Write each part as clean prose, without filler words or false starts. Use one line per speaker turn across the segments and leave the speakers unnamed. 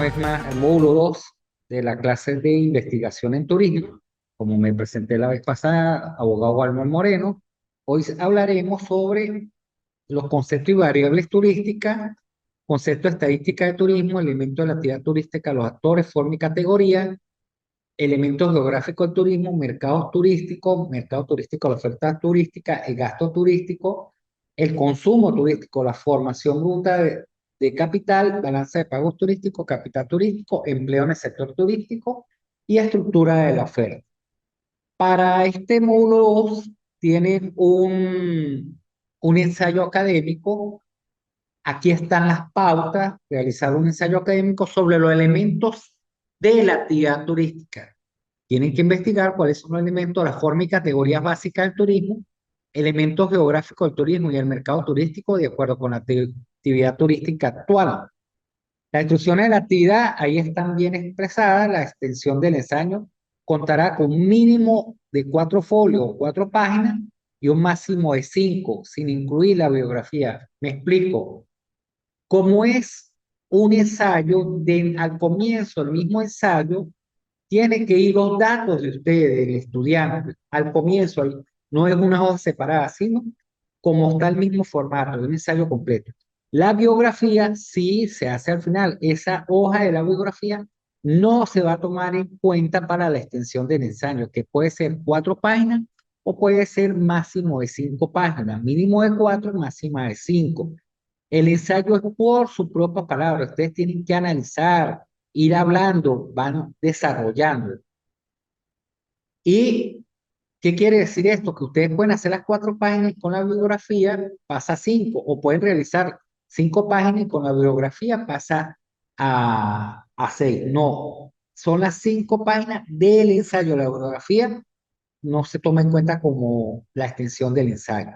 vez más al módulo 2 de la clase de investigación en turismo. Como me presenté la vez pasada, abogado Walmer Moreno, hoy hablaremos sobre los conceptos y variables turísticas, concepto de estadística de turismo, elementos de la actividad turística, los actores, forma y categoría, elementos geográficos del turismo, mercado turístico, la oferta turística, el gasto turístico, el consumo turístico, la formación bruta de capital, balanza de pagos turísticos, capital turístico, empleo en el sector turístico y estructura de la oferta. Para este módulo 2 tienen un ensayo académico. Aquí están las pautas, realizar un ensayo académico sobre los elementos de la actividad turística. Tienen que investigar cuáles son los elementos, las formas y categorías básicas del turismo, elementos geográficos del turismo y el mercado turístico de acuerdo con la actividad turística actual. Las instrucciones de la actividad, ahí están bien expresadas. La extensión del ensayo contará con un mínimo de 4 folios, 4 páginas y un máximo de 5, sin incluir la biografía. Me explico. Como es un ensayo, al comienzo del mismo ensayo, tiene que ir los datos de ustedes, del estudiante, al comienzo. No es una hoja separada, sino como está el mismo formato, de un ensayo completo. La biografía sí se hace al final. Esa hoja de la biografía no se va a tomar en cuenta para la extensión del ensayo, que puede ser 4 páginas o puede ser máximo de 5 páginas, mínimo de 4, máxima de 5. El ensayo es por su propia palabra. Ustedes tienen que analizar, ir hablando, van desarrollando. ¿Y qué quiere decir esto? Que ustedes pueden hacer las 4 páginas con la bibliografía, pasa a 5, o pueden realizar 5 páginas y con la bibliografía pasa a 6. No, son las 5 páginas del ensayo. La bibliografía no se toma en cuenta como la extensión del ensayo.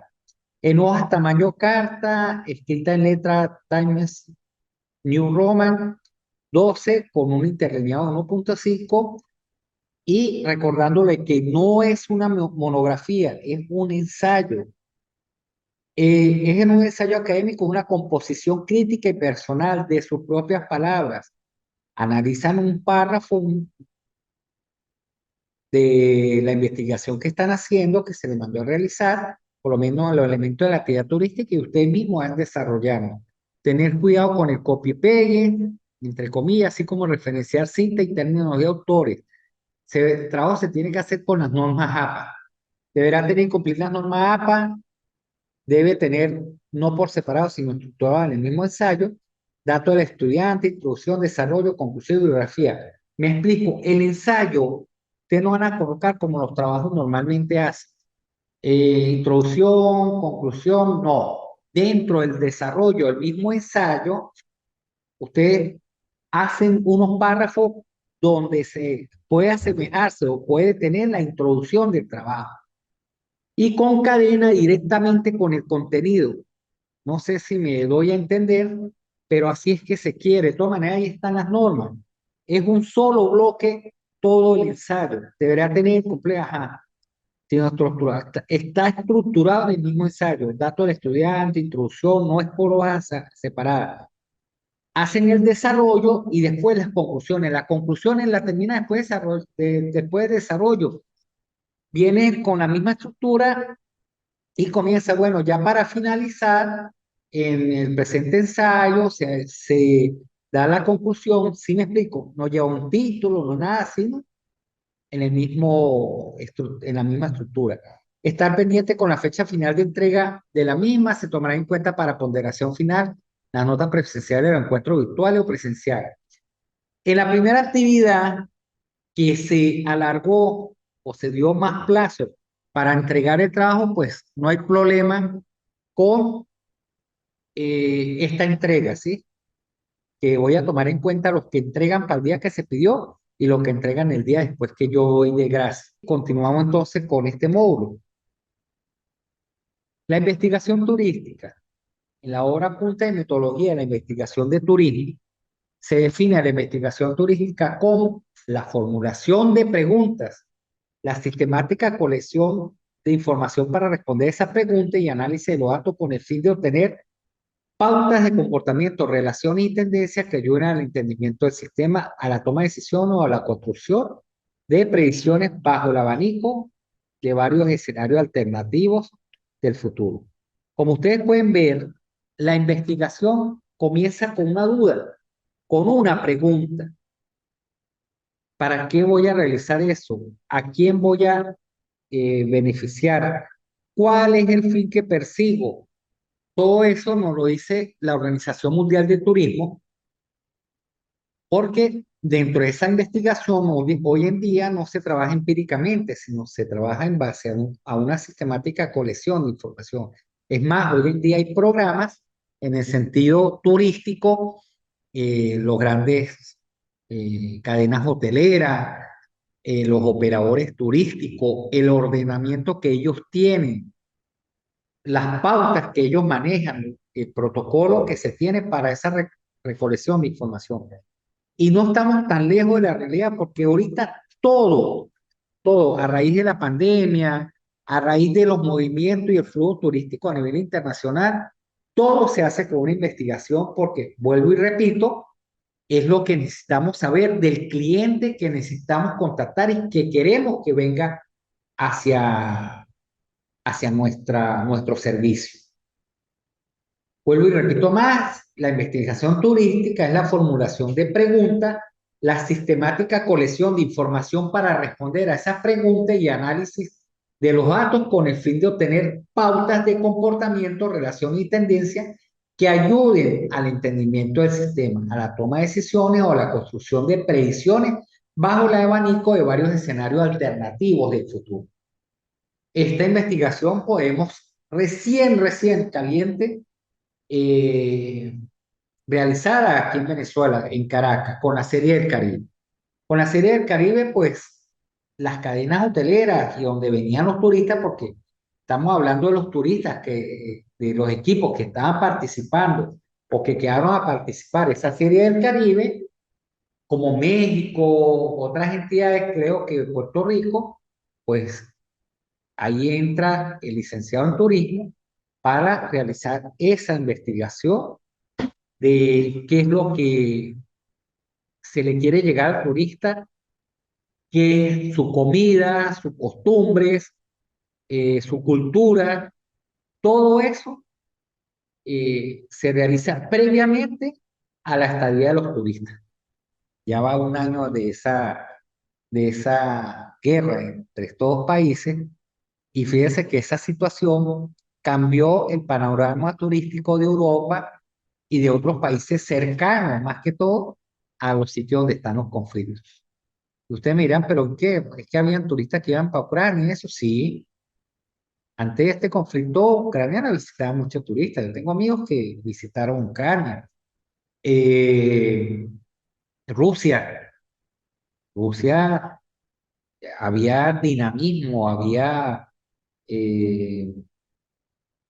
En hojas tamaño carta, escrita en letra Times New Roman 12 con un interlineado de 1.5 y recordándole que no es una monografía, es un ensayo. Es en un ensayo académico una composición crítica y personal de sus propias palabras. Analizan un párrafo de la investigación que están haciendo, que se les mandó a realizar, por lo menos los elementos de la actividad turística que ustedes mismos han desarrollado. Tener cuidado con el copy-pegue, entre comillas, así como referenciar cinta y términos de autores. El trabajo se tiene que hacer con las normas APA. Deberá tener que cumplir las normas APA, debe tener, no por separado, sino estructurado en el mismo ensayo, datos del estudiante, introducción, desarrollo, conclusión y bibliografía. Me explico, el ensayo, ustedes no van a colocar como los trabajos normalmente hacen. Introducción, conclusión, no. Dentro del desarrollo del mismo ensayo, ustedes hacen unos párrafos donde se puede asemejarse o puede tener la introducción del trabajo y concadena directamente con el contenido. No sé si me doy a entender, pero así es que se quiere. De todas maneras, ahí están las normas. Es un solo bloque todo el ensayo. Deberá tener compleja, está estructurado en el mismo ensayo. El dato del estudiante, introducción, no es por hojas separadas. Hacen el desarrollo y después las conclusiones. Las conclusiones las termina después de desarrollo. Viene con la misma estructura y comienza, bueno, ya para finalizar, en el presente ensayo se da la conclusión, ¿sí me explico? No lleva un título, no nada, sino en en la misma estructura. Estar pendiente con la fecha final de entrega de la misma se tomará en cuenta para ponderación final las notas presenciales del encuentro virtual o presencial. En la primera actividad que se alargó o se dio más plazo para entregar el trabajo, pues no hay problema con esta entrega, ¿sí? Que voy a tomar en cuenta los que entregan para el día que se pidió y los que entregan el día después que yo doy de gracia. Continuamos entonces con este módulo. La investigación turística. En la obra punta de metodología de la investigación de turismo, se define la investigación turística como la formulación de preguntas, la sistemática colección de información para responder esa pregunta y análisis de los datos con el fin de obtener Pautas de comportamiento, relaciones y tendencias que ayudan al entendimiento del sistema, a la toma de decisiones o a la construcción de predicciones bajo el abanico de varios escenarios alternativos del futuro. Como ustedes pueden ver, la investigación comienza con una duda, con una pregunta. ¿Para qué voy a realizar eso? ¿A quién voy a beneficiar? ¿Cuál es el fin que persigo? Todo eso nos lo dice la Organización Mundial de Turismo, porque dentro de esa investigación hoy en día no se trabaja empíricamente, sino se trabaja en base a una sistemática colección de información. Es más, hoy en día hay programas en el sentido turístico, los grandes cadenas hoteleras, los operadores turísticos, el ordenamiento que ellos tienen, las pautas que ellos manejan, el protocolo que se tiene para esa recolección de información. Y no estamos tan lejos de la realidad porque ahorita todo, a raíz de la pandemia, a raíz de los movimientos y el flujo turístico a nivel internacional, todo se hace con una investigación porque, vuelvo y repito, es lo que necesitamos saber del cliente que necesitamos contactar y que queremos que venga hacia, hacia nuestro servicio. Vuelvo y repito más, la investigación turística es la formulación de preguntas, la sistemática colección de información para responder a esas preguntas y análisis de los datos con el fin de obtener pautas de comportamiento, relación y tendencia que ayuden al entendimiento del sistema, a la toma de decisiones o a la construcción de predicciones bajo el abanico de varios escenarios alternativos del futuro. Esta investigación podemos recién caliente, eh, realizada aquí en Venezuela, en Caracas, con la Serie del Caribe. Con la Serie del Caribe, pues las cadenas hoteleras y donde venían los turistas, porque estamos hablando de los turistas, de los equipos que estaban participando o que quedaron a participar esa Serie del Caribe, como México, otras entidades, creo que Puerto Rico, pues ahí entra el licenciado en turismo para realizar esa investigación de qué es lo que se le quiere llegar al turista, qué es su comida, sus costumbres, su cultura, todo eso se realiza previamente a la estadía de los turistas. Ya va un año de esa guerra entre estos dos países y fíjese que esa situación cambió el panorama turístico de Europa y de otros países cercanos, más que todo, a los sitios donde están los conflictos. Y ustedes me dirán, ¿pero qué? Es que habían turistas que iban para Ucrania y eso sí. Antes de este conflicto, Ucrania no visitaba muchos turistas. Yo tengo amigos que visitaron Ucrania. Eh, Rusia. Rusia, había dinamismo, había eh,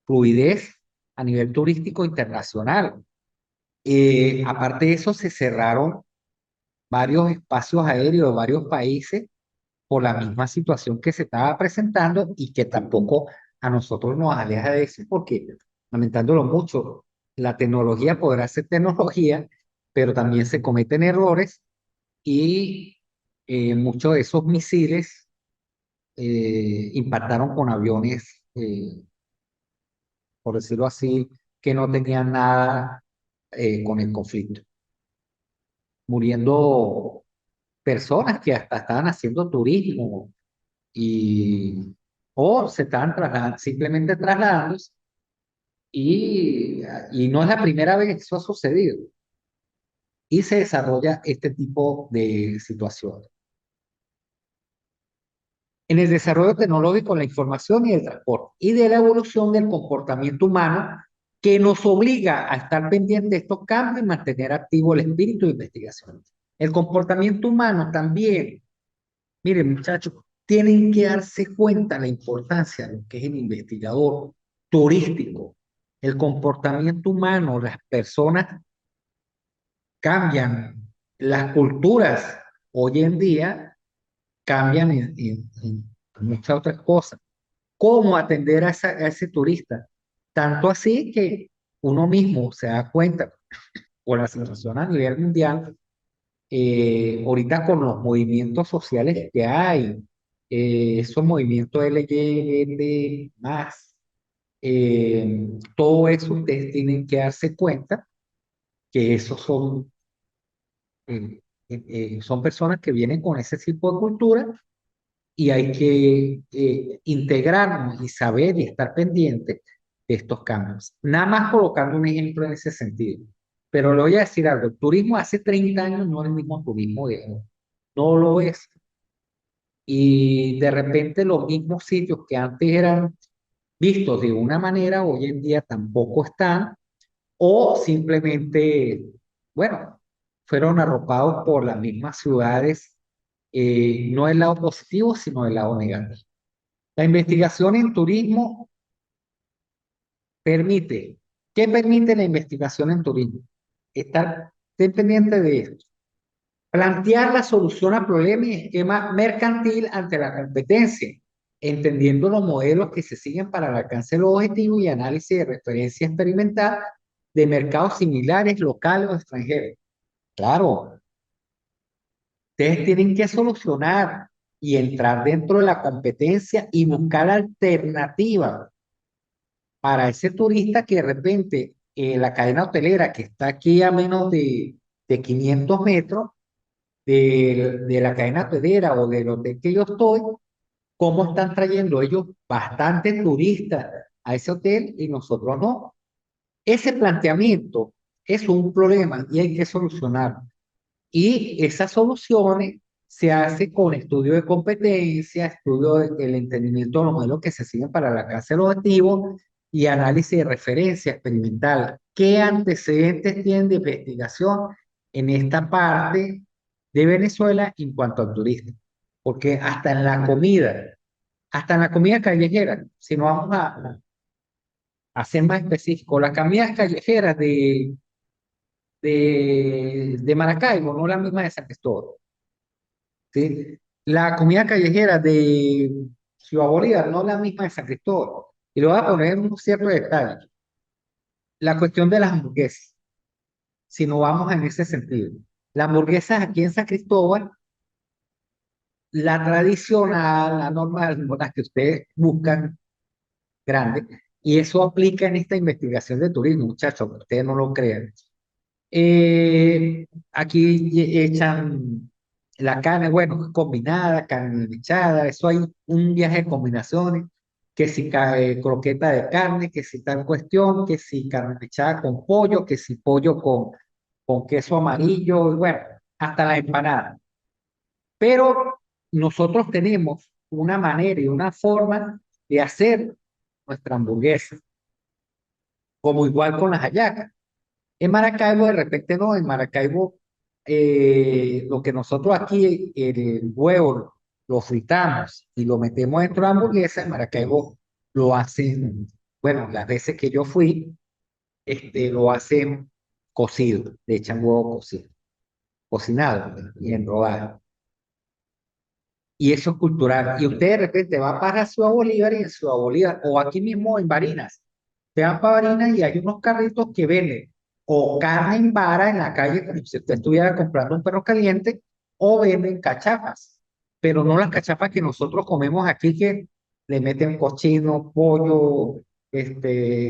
fluidez a nivel turístico internacional. Aparte de eso, se cerraron varios espacios aéreos de varios países por la misma situación que se estaba presentando y que tampoco a nosotros nos aleja de eso, porque lamentándolo mucho, la tecnología podrá ser tecnología, pero también se cometen errores y muchos de esos misiles impactaron con aviones, por decirlo así, que no tenían nada con el conflicto, muriendo personas que hasta estaban haciendo turismo y o se estaban trasladando, simplemente trasladándose y, y no es la primera vez que eso ha sucedido y se desarrolla este tipo de situaciones. En el desarrollo tecnológico, la información y el transporte y de la evolución del comportamiento humano que nos obliga a estar pendientes de estos cambios y mantener activo el espíritu de investigación. El comportamiento humano también. Miren, muchachos, tienen que darse cuenta la importancia de lo que es el investigador turístico. El comportamiento humano, las personas cambian, las culturas hoy en día cambian en muchas otras cosas. ¿Cómo atender a ese turista? Tanto así que uno mismo se da cuenta con la situación a nivel mundial, ahorita con los movimientos sociales que hay, esos movimientos LGBT más, todo eso ustedes tienen que darse cuenta que esos son personas que vienen con ese tipo de cultura y hay que integrarnos y saber y estar pendientes de estos cambios. Nada más colocando un ejemplo en ese sentido. Pero le voy a decir algo, el turismo hace 30 años no es el mismo turismo de hoy, no lo es. Y de repente los mismos sitios que antes eran vistos de una manera, hoy en día tampoco están, o simplemente, bueno, fueron arropados por las mismas ciudades, no el lado positivo, sino el lado negativo. La investigación en turismo permite, ¿qué permite la investigación en turismo? Estar pendiente de esto. Plantear la solución a problemas y esquema mercantil ante la competencia, entendiendo los modelos que se siguen para el alcance de los objetivos y análisis de referencia experimental de mercados similares, locales o extranjeros. Claro, ustedes tienen que solucionar y entrar dentro de la competencia y buscar alternativas para ese turista que de repente la cadena hotelera que está aquí a menos de 500 metros de la cadena hotelera o del hotel que yo estoy, cómo están trayendo ellos bastantes turistas a ese hotel y nosotros no. Ese planteamiento es un problema y hay que solucionarlo. Y esas soluciones se hace con estudio de competencia, estudio del entendimiento de los modelos que se siguen para la casa de los activos y análisis de referencia experimental. ¿Qué antecedentes tienen de investigación en esta parte de Venezuela en cuanto al turismo? Porque hasta en la comida callejera, si nos vamos a ser más específicos, las comidas callejeras de Maracaibo no es la misma de San Cristóbal. ¿Sí? La comida callejera de Ciudad Bolívar no es la misma de San Cristóbal. Y lo voy a poner en un cierto detalle. La cuestión de las hamburguesas, si no vamos en ese sentido. Las hamburguesas aquí en San Cristóbal, la tradicional, la normal, las que ustedes buscan, grande, y eso aplica en esta investigación de turismo, muchachos, que ustedes no lo crean. Aquí echan la carne, bueno, combinada, carne mechada, eso hay un viaje de combinaciones, que si croqueta de carne, que si tal cuestión, que si carne mechada con pollo, que si pollo con queso amarillo, y bueno, hasta la empanada. Pero nosotros tenemos una manera y una forma de hacer nuestra hamburguesa, como igual con las hallacas. En Maracaibo de repente no, en Maracaibo lo que nosotros aquí, el huevo, lo fritamos y lo metemos dentro de la hamburguesa, en Maracaibo lo hacen, bueno, las veces que yo fui, lo hacen cocido, le echan huevo cocido, cocinado y en rodajas. Y eso es cultural. Y usted de repente va para Ciudad Bolívar y en Ciudad Bolívar, o aquí mismo en Barinas, te van para Barinas y hay unos carritos que venden o carne en vara en la calle, como si usted estuviera comprando un perro caliente, o venden cachapas, pero no las cachapas que nosotros comemos aquí, que le meten cochino, pollo,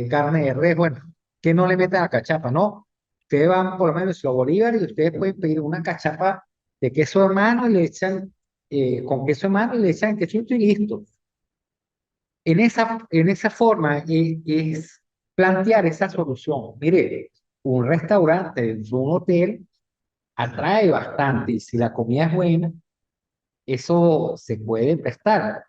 carne de res, bueno, que no le meten a cachapa, no. Ustedes van por lo menos a Ciudad Bolívar y ustedes pueden pedir una cachapa de queso hermano y le echan con queso hermano y le echan quesito y listo. En esa forma es plantear esa solución. Mire, un restaurante, un hotel, atrae bastante y si la comida es buena, eso se puede prestar.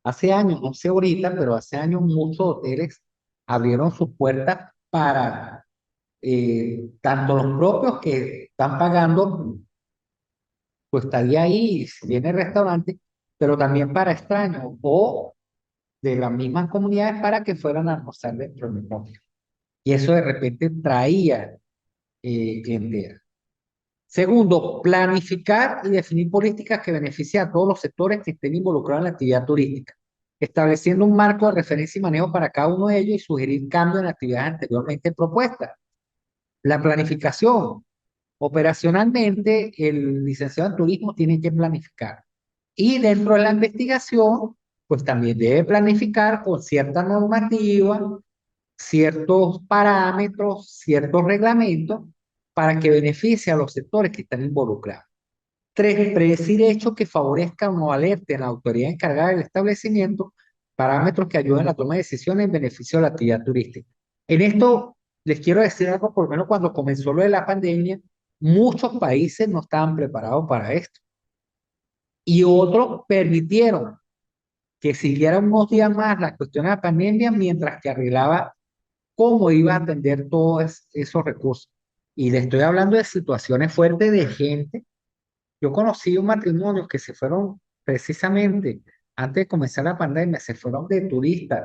Hace años, no sé ahorita, pero hace años muchos hoteles abrieron sus puertas para tanto los propios que están pagando tu estadía ahí, si viene restaurante, pero también para extraños o de las mismas comunidades para que fueran a almorzar dentro del hotel. Y eso de repente traía clientela. Segundo, planificar y definir políticas que beneficien a todos los sectores que estén involucrados en la actividad turística. estableciendo un marco de referencia y manejo para cada uno de ellos y sugerir cambios en actividades anteriormente propuestas. La planificación. Operacionalmente, el licenciado en turismo tiene que planificar. Y dentro de la investigación, pues también debe planificar con cierta normativa, ciertos parámetros, ciertos reglamentos para que beneficie a los sectores que están involucrados. Tres, predecir hechos que favorezcan o alerten a la autoridad encargada del establecimiento, parámetros que ayuden a la toma de decisiones en beneficio de la actividad turística. En esto les quiero decir algo, por lo menos cuando comenzó lo de la pandemia, muchos países no estaban preparados para esto y otros permitieron que siguiera unos días más la cuestión de la pandemia mientras que arreglaba cómo iba a atender todos esos recursos. Y le estoy hablando de situaciones fuertes de gente. Yo conocí un matrimonio que se fueron precisamente antes de comenzar la pandemia, se fueron de turistas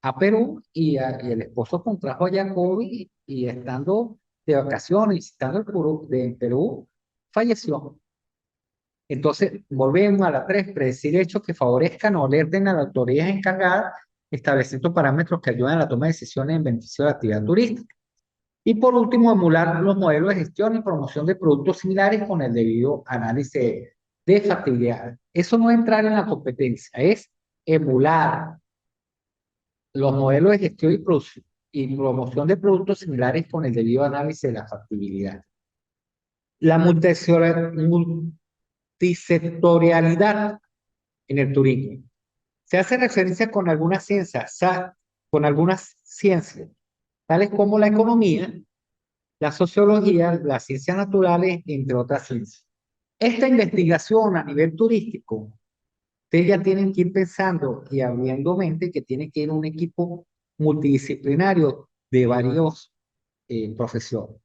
a Perú y el esposo contrajo ya COVID y estando de vacaciones, visitando el Perú, falleció. Entonces, volvemos a la tres, predecir hechos que favorezcan o alerten a las autoridades encargadas, estableciendo parámetros que ayuden a la toma de decisiones en beneficio de la actividad turística. Y por último, emular los modelos de gestión y promoción de productos similares con el debido análisis de factibilidad. Eso no es entrar en la competencia, es emular los modelos de gestión y promoción de productos similares con el debido análisis de la factibilidad. La multisectorialidad en el turismo. Se hace referencia con algunas ciencias, tales como la economía, la sociología, las ciencias naturales, entre otras ciencias. Esta investigación a nivel turístico, ustedes ya tienen que ir pensando y abriendo mente que tiene que ir un equipo multidisciplinario de varios profesiones.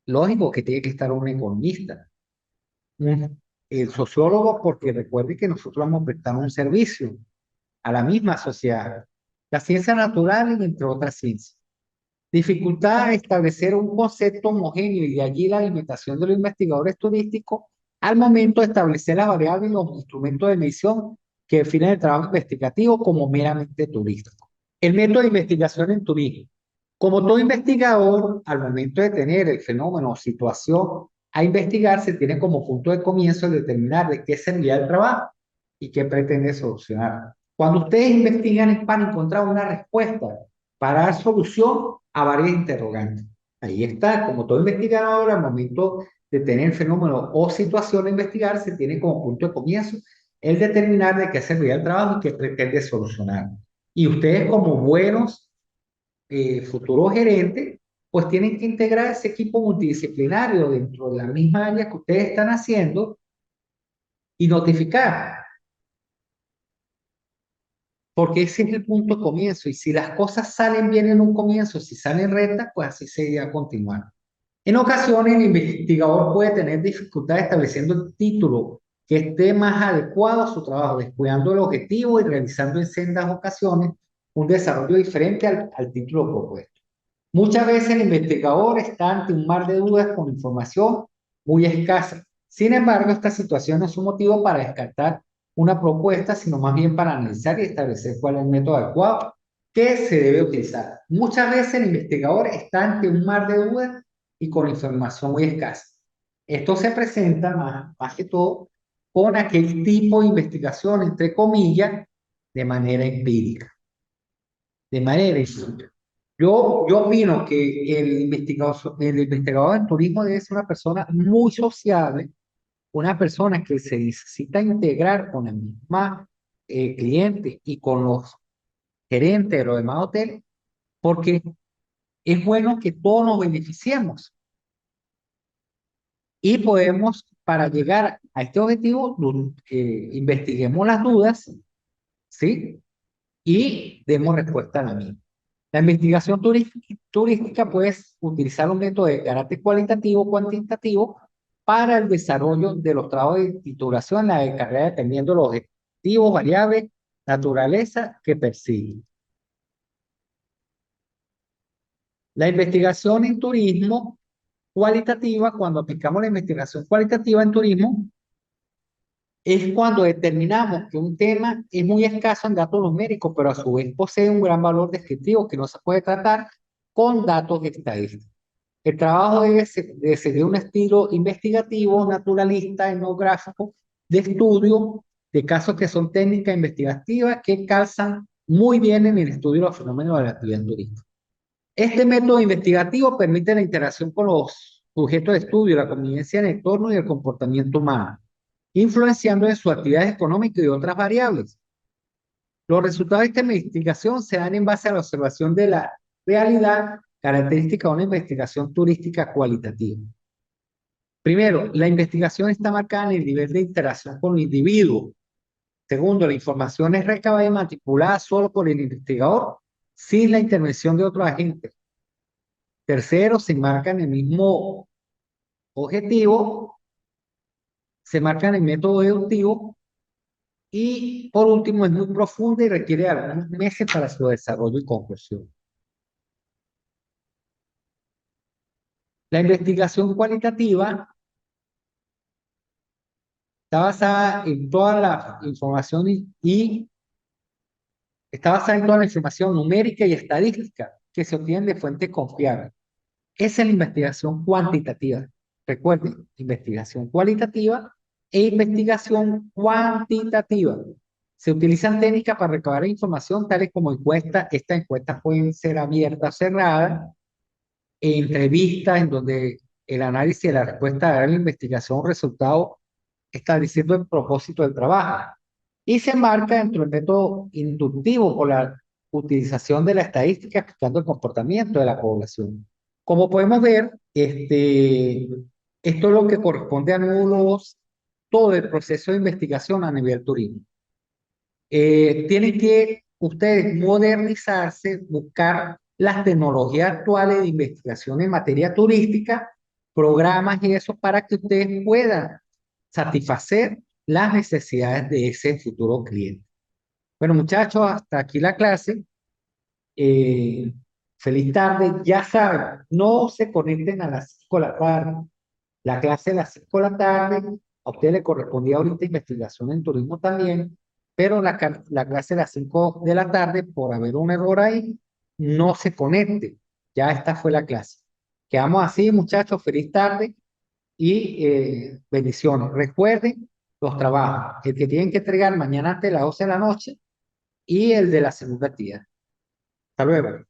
Lógico que tiene que estar un economista, el sociólogo, porque recuerde que nosotros vamos a prestar un servicio a la misma sociedad. Las ciencias naturales, entre otras ciencias. Dificultad a establecer un concepto homogéneo y de allí la limitación de los investigadores turísticos al momento de establecer las variables y los instrumentos de medición que definen el trabajo investigativo como meramente turístico. El método de investigación en turismo. Como todo investigador, al momento de tener el fenómeno o situación a investigar, se tiene como punto de comienzo el determinar de qué servirá el trabajo y qué pretende solucionar. Cuando ustedes investigan es para encontrar una respuesta, para dar solución a varias interrogantes. Ahí está, como todo investigador, al momento de tener el fenómeno o situación a investigar, se tiene como punto de comienzo el determinar de qué servirá el trabajo y qué pretende solucionar. Y ustedes como buenos futuros gerentes, pues tienen que integrar ese equipo multidisciplinario dentro de la misma área que ustedes están haciendo y notificar, porque ese es el punto de comienzo. Y si las cosas salen bien en un comienzo, si salen rectas, pues así se irá continuar. En ocasiones, el investigador puede tener dificultades estableciendo el título que esté más adecuado a su trabajo, descuidando el objetivo y realizando en sendas ocasiones un desarrollo diferente al título propuesto. Muchas veces el investigador está ante un mar de dudas con información muy escasa. Sin embargo, esta situación no es un motivo para descartar una propuesta, sino más bien para analizar y establecer cuál es el método adecuado que se debe utilizar. Muchas veces el investigador está ante un mar de dudas y con información muy escasa. Esto se presenta más que todo con aquel tipo de investigación, entre comillas, de manera empírica. De manera empírica. Yo opino que el investigador en turismo debe ser una persona muy sociable, una persona que se necesita integrar con el mismo cliente y con los gerentes de los demás hoteles, porque es bueno que todos nos beneficiemos y podemos, para llegar a este objetivo, investiguemos las dudas, ¿sí? Y demos respuesta a la misma. La investigación turística puede utilizar un método de carácter cualitativo o cuantitativo para el desarrollo de los trabajos de titulación en la carrera dependiendo de los objetivos, variables, naturaleza que persigue. La investigación en turismo cualitativa, cuando aplicamos la investigación cualitativa en turismo, es cuando determinamos que un tema es muy escaso en datos numéricos, pero a su vez posee un gran valor descriptivo que no se puede tratar con datos estadísticos. El trabajo debe seguir un estilo investigativo, naturalista, etnográfico, de estudio de casos que son técnicas investigativas que calzan muy bien en el estudio de los fenómenos de la actividad turística. Este método investigativo permite la interacción con los sujetos de estudio, la convivencia en el entorno y el comportamiento humano, influenciando en su actividad económica y otras variables. Los resultados de esta investigación se dan en base a la observación de la realidad, característica de una investigación turística cualitativa. Primero, la investigación está marcada en el nivel de interacción con el individuo. Segundo, la información es recabada y manipulada solo por el investigador, sin la intervención de otros agentes. Tercero, se marca en el mismo objetivo, se marca en el método deductivo. Y por último, es muy profunda y requiere algunos meses para su desarrollo y conclusión. La investigación cualitativa está basada en toda la información y está basada en toda la información numérica y estadística que se obtiene de fuentes confiables. Esa es la investigación cuantitativa. Recuerden, investigación cualitativa e investigación cuantitativa. Se utilizan técnicas para recabar información tales como encuestas. Estas encuestas pueden ser abiertas o cerradas, entrevistas en donde el análisis de la respuesta dará la investigación un resultado estableciendo el propósito del trabajo. Y se marca dentro del método inductivo por la utilización de la estadística explicando el comportamiento de la población. Como podemos ver, esto es lo que corresponde a nudos, todo el proceso de investigación a nivel turismo. Tienen que ustedes modernizarse, buscar las tecnologías actuales de investigación en materia turística, programas y eso para que ustedes puedan satisfacer las necesidades de ese futuro cliente. Bueno, muchachos, hasta aquí la clase. Eh, Feliz tarde. Ya saben, no se conecten a las 5 de la tarde. La clase a las 5 de la tarde, a usted le correspondía ahorita investigación en turismo también, pero la clase a las 5 de la tarde, por haber un error ahí, no se conecte. Ya esta fue la clase. Quedamos así, muchachos. Feliz tarde y bendiciones. Recuerden los trabajos. El que tienen que entregar mañana antes de las 12 de la noche y el de la segunda actividad. Hasta luego.